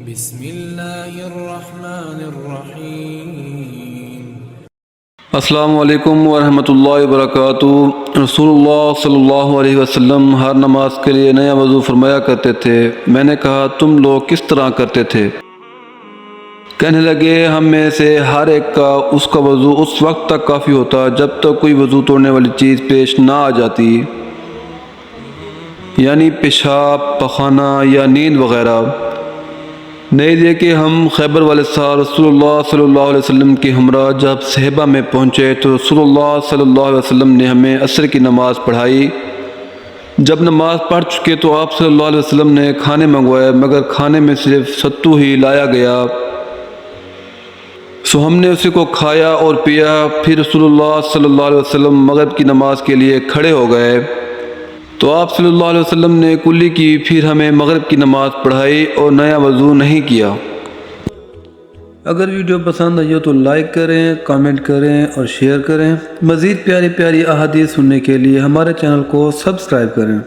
بسم اللہ الرحمن الرحیم۔ السلام علیکم ورحمۃ اللہ وبرکاتہ۔ رسول اللہ صلی اللہ علیہ وسلم ہر نماز کے لیے نیا وضو فرمایا کرتے تھے۔ میں نے کہا تم لوگ کس طرح کرتے تھے؟ کہنے لگے ہم میں سے ہر ایک کا اس کا وضو اس وقت تک کافی ہوتا جب تک کوئی وضو توڑنے والی چیز پیش نہ آ جاتی، یعنی پیشاب، پخانہ یا نیند وغیرہ۔ نہیں یہ کہ ہم خیبر والے سال رسول اللہ صلی اللہ علیہ وسلم کے ہمراہ جب صحبہ میں پہنچے تو رسول اللہ صلی اللہ علیہ وسلم نے ہمیں عصر کی نماز پڑھائی۔ جب نماز پڑھ چکے تو آپ صلی اللہ علیہ وسلم نے کھانے منگوائے، مگر کھانے میں صرف ستو ہی لایا گیا، سو ہم نے اسی کو کھایا اور پیا۔ پھر رسول اللہ صلی اللہ علیہ وسلم مغرب کی نماز کے لیے کھڑے ہو گئے تو آپ صلی اللہ علیہ وسلم نے کلی کی، پھر ہمیں مغرب کی نماز پڑھائی اور نیا وضو نہیں کیا۔ اگر ویڈیو پسند آئی ہو تو لائک کریں، کامنٹ کریں اور شیئر کریں۔ مزید پیاری پیاری احادیث سننے کے لیے ہمارے چینل کو سبسکرائب کریں۔